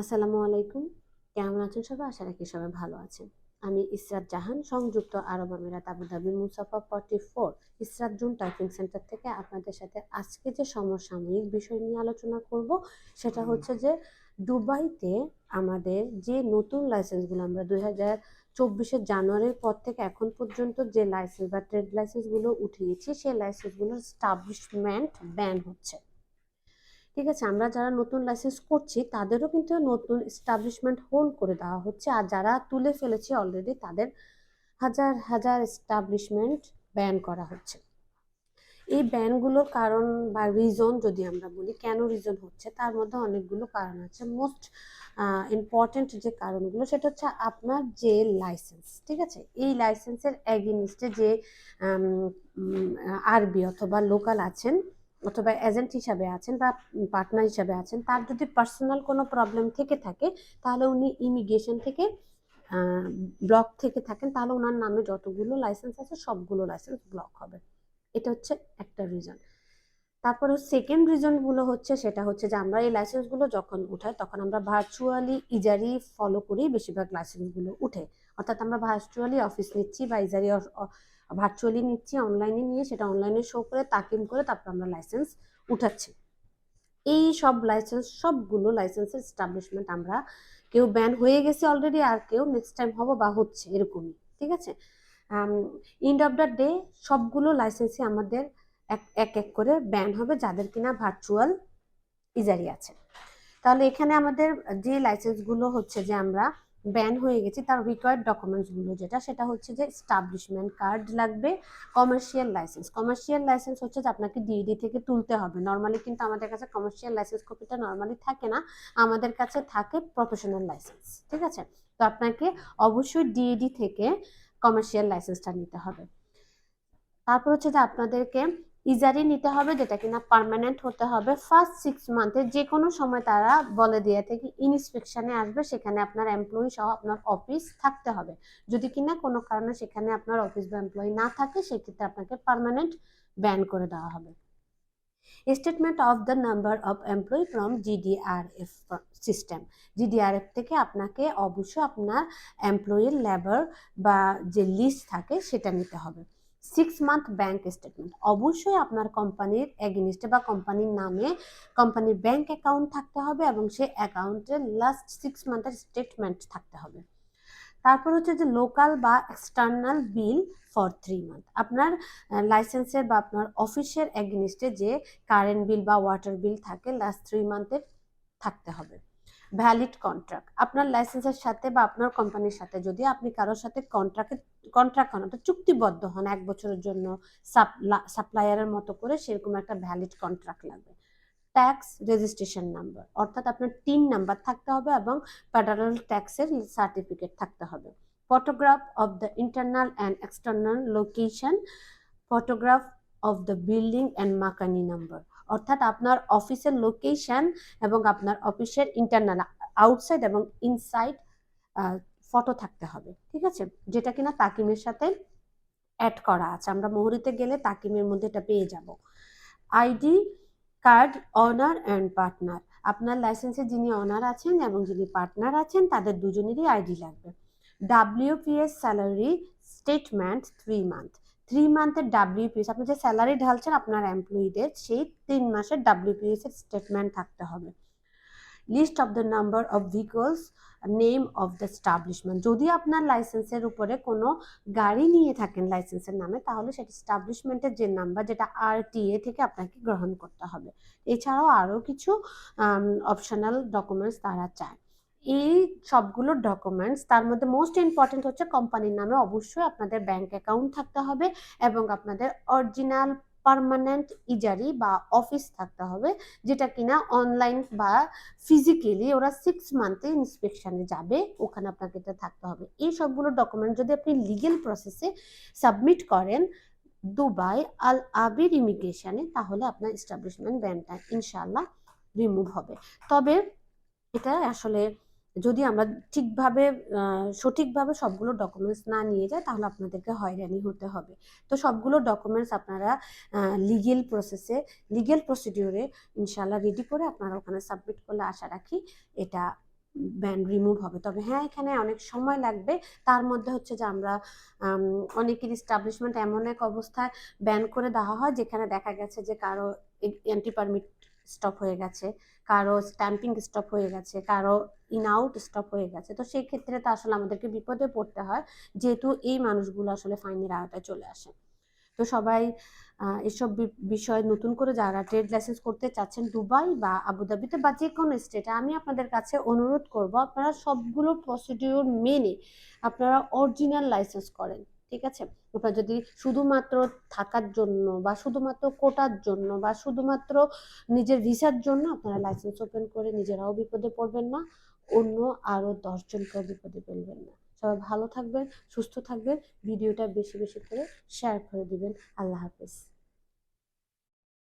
আসসালামু আলাইকুম। কেমন আছেন সবাই? আশা রাখি সবাই ভালো আছেন। আমি ইসরাত জাহান, সংযুক্ত আরব আমিরাত আবুধাবি মুসাফা 44 ইসরাত জুন টাইপিং সেন্টার থেকে আপনাদের সাথে আজকে যে সমসাময়িক বিষয় নিয়ে আলোচনা করব সেটা হচ্ছে যে দুবাইতে আমাদের যে নতুন লাইসেন্সগুলো আমরা 2024 জানুয়ারির পর থেকে এখন পর্যন্ত যে লাইসেন্স বা ট্রেড লাইসেন্সগুলো উঠিয়েছি সেই লাইসেন্সগুলোর স্টাবলিশমেন্ট ব্যান হচ্ছে। ঠিক আছে, আমরা যারা নতুন লাইসেন্স করছি তাদেরও কিন্তু নতুন এস্টাবলিশমেন্ট হোল্ড করে দেওয়া হচ্ছে, আর যারা তুলে ফেলেছে অলরেডি তাদের হাজার হাজার এস্টাবলিশমেন্ট ব্যান করা হচ্ছে। এই ব্যানগুলোর কারণ বা রিজন যদি আমরা বলি কেন রিজন হচ্ছে, তার মধ্যে অনেকগুলো কারণ আছে। মোস্ট ইম্পর্টেন্ট যে কারণগুলো সেটা হচ্ছে আপনার যে লাইসেন্স, ঠিক আছে, এই লাইসেন্সের এগেইনস্টে যে আরবি অথবা লোকাল আছেন অথবা এজেন্ট হিসাবে আছেন বা পার্টনার হিসাবে আছেন, তার যদি পার্সোনাল কোনো প্রবলেম থেকে থাকে তাহলে উনি ইমিগ্রেশন থেকে ব্লক থেকে থাকেন, তাহলে ওনার নামে যতগুলো লাইসেন্স আছে সবগুলো লাইসেন্স ব্লক হবে। এটা হচ্ছে একটা রিজন। তারপরে সেকেন্ড রিজন গুলো হচ্ছে সেটা হচ্ছে যে আমরা এই লাইসেন্স গুলো যখন উঠাই তখন আমরা ভার্চুয়ালি ইজারি ফলো করি, বেশিরভাগ লাইসেন্স গুলো উঠে। অর্থাৎ আমরা ভার্চুয়ালি অফিস নিচ্ছি বা ইজারি ভার্চুয়ালি নিচ্ছি, অনলাইনে নিয়ে সেটা অনলাইনে শো করে তাকিম করে তারপর আমরা লাইসেন্স উঠাচ্ছি। এই সব লাইসেন্স সবগুলো লাইসেন্সের এস্টাবলিশমেন্ট আমরা কেউ ব্যান হয়ে গেছে অলরেডি, আর কেউ নেক্সট টাইম হবো বা হচ্ছে এরকমই। ঠিক আছে, এন্ড অফ দ্য ডে সবগুলো লাইসেন্সই আমাদের এক এক এক করে ব্যান হবে যাদের কিনা ভার্চুয়াল ইজারি আছে। তাহলে এখানে আমাদের যে লাইসেন্সগুলো হচ্ছে যে আমরা ব্যান হয়ে গেছি তার রিকোয়ার্ড ডকুমেন্টসগুলো যেটা সেটা হচ্ছে যে এস্টাবলিশমেন্ট কার্ড লাগবে, কমার্শিয়াল লাইসেন্স হচ্ছে যে আপনাকে ডিইডি থেকে তুলতে হবে। নর্মালি কিন্তু আমাদের কাছে কমার্শিয়াল লাইসেন্স কপিটা নর্মালি থাকে না, আমাদের কাছে থাকে প্রফেশনাল লাইসেন্স। ঠিক আছে, তো আপনাকে অবশ্যই ডিইডি থেকে কমার্শিয়াল লাইসেন্সটা নিতে হবে। তারপর হচ্ছে যে আপনাদেরকে ইজারি নিতে হবে যেটা কিনা পার্মানেন্ট হতে হবে। ফার্স্ট 6 মান্থে যে কোনো সময় তারা বলে দিয়ে থেকে ইনস্পেকশনে আসবে, সেখানে আপনার এমপ্লয়ি সহ আপনার অফিস থাকতে হবে। যদি কিনা কোনো কারণে সেখানে আপনার অফিস বা এমপ্লয়ি না থাকে সেক্ষেত্রে আপনাকে পার্মানেন্ট ব্যান করে দেওয়া হবে। Statement of the number of employee from GDRF system, GDRF থেকে আপনাকে অবশ্যই আপনার এমপ্লয়ির লেবার বা যে লিস্ট থাকে সেটা নিতে হবে। 6 মান্থ ব্যাংক স্টেটমেন্ট, অবশ্যই আপনার কোম্পানির এগেইনস্টে বা কোম্পানির নামে কোম্পানির ব্যাংক অ্যাকাউন্ট থাকতে হবে এবং সেই অ্যাকাউন্টের লাস্ট 6 মান্থের স্টেটমেন্ট থাকতে হবে। তারপর হচ্ছে যে লোকাল বা এক্সটার্নাল বিল ফর 3 মান্থ, আপনার লাইসেন্সের বা আপনার অফিসের এগেইনস্টে যে কারেন্ট বিল বা ওয়াটার বিল থাকে লাস্ট 3 মান্থের থাকতে হবে। ভ্যালিড কন্ট্রাক্ট, আপনার লাইসেন্সের সাথে বা আপনার কোম্পানির সাথে যদি আপনি কারোর সাথে কন্ট্রাক্ট হন, অর্থাৎ চুক্তিবদ্ধ হন 1 বছরের জন্য সাপ্লায়ারের মতো করে, সেরকম একটা ভ্যালিড কন্ট্রাক্ট লাগবে। ট্যাক্স রেজিস্ট্রেশন নাম্বার, অর্থাৎ আপনার টিন নাম্বার থাকতে হবে এবং ফেডারেল ট্যাক্সের সার্টিফিকেট থাকতে হবে। Photograph of the internal and external location, photograph of the building and মাকানি number, অর্থাৎ আপনার অফিসের লোকেশন এবং আপনার অফিসের ইন্টারনাল আউটসাইড এবং ইনসাইড ফটো থাকতে হবে। ঠিক আছে, যেটা কিনা তাকিমের সাথে অ্যাড করা আছে, আমরা মোহরিতে গেলে তাকিমের মধ্যে এটা পেয়ে যাব। ID card honour and partner, আপনার লাইসেন্সে যিনি অনার আছেন এবং যিনি পার্টনার আছেন তাদের দুজনেরই আইডি লাগবে। ডাব্লিউপিএস স্যালারি স্টেটমেন্ট 3 মান্থ, 3 মান্থের ডাব্লিউপিএস, আপনি যে স্যালারি ঢালছেন আপনার এমপ্লয়িদের সেই 3 মাসের ডাব্লিউপিএস এর স্টেটমেন্ট থাকতে হবে। List of the number of vehicles, name of the establishment, যদি আপনার লাইসেন্সের উপরে কোনো গাড়ি নিয়ে থাকেন লাইসেন্সের নামে তাহলে সেটা এস্টাবলিশমেন্টের যে নাম্বার যেটা আরটিএ থেকে আপনাকে গ্রহণ করতে হবে। এছাড়াও আরও কিছু অপশনাল ডকুমেন্টস তারা চায়। এই সবগুলো ডকুমেন্টস তার মধ্যে মোস্ট ইম্পর্টেন্ট হচ্ছে কোম্পানির নামে অবশ্যই আপনাদের ব্যাংক অ্যাকাউন্ট থাকতে হবে এবং আপনাদের অরিজিনাল পার্মানেন্ট ইজারি বা অফিস থাকতে হবে, যেটা কিনা অনলাইন বা ফিজিক্যালি ওরা 6 মান্থে ইন্সপেকশনে যাবে, ওখানে আপনাকে এটা থাকতে হবে। এই সবগুলো ডকুমেন্ট যদি আপনি লিগেল প্রসেসে সাবমিট করেন দুবাই আল আবির ইমিগ্রেশনে, তাহলে আপনার এস্টাবলিশমেন্ট ব্যানটা ইনশাআল্লাহ রিমুভ হবে। তবে এটা আসলে যদি আমরা ঠিকভাবে সঠিকভাবে সবগুলো ডকুমেন্টস না নিয়ে যাই তাহলে আপনাদেরকে হয়রানি হতে হবে। তো সবগুলো ডকুমেন্টস আপনারা লিগেল প্রসিডিওরে ইনশাআল্লাহ রেডি করে আপনারা ওখানে সাবমিট করলে আশা রাখি এটা ব্যান রিমুভ হবে। তবে হ্যাঁ, এখানে অনেক সময় লাগবে। তার মধ্যে হচ্ছে যে আমরা অনেকের এস্টাবলিশমেন্ট এমন এক অবস্থায় ব্যান করে দেওয়া হয় যেখানে দেখা গেছে যে কারো এন্ট্রি পারমিট স্টপ হয়ে গেছে, কারো স্ট্যাম্পিং স্টপ হয়ে গেছে, কারো ইন আউট স্টপ হয়ে গেছে। তো সেই ক্ষেত্রে তো আসলে আমাদেরকে বিপদে পড়তে হয়, যেহেতু এই মানুষগুলো আসলে ফাইনের আওতায় চলে আসে। তো সবাই এসব বিষয় নতুন করে যারা ট্রেড লাইসেন্স করতে চাচ্ছেন দুবাই বা আবুধাবিতে বা যে কোনো স্টেটে, আমি আপনাদের কাছে অনুরোধ করব আপনারা সবগুলো প্রসিডিওর মেনে আপনারা অরিজিনাল লাইসেন্স করেন। ঠিক আছে? আপনারা যদি শুধুমাত্র থাকার জন্য বা শুধুমাত্র কোটার জন্য বা শুধুমাত্র নিজের ভিসার জন্য আপনারা লাইসেন্স ওপেন করে নিজেরাও বিপদে পড়বেন না, অন্য আরো 10 জনকেও বিপদে ফেলবেন না। সবাই ভালো থাকবেন, সুস্থ থাকবেন, ভিডিওটা বেশি বেশি করে শেয়ার করে দিবেন। আল্লাহ হাফেজ।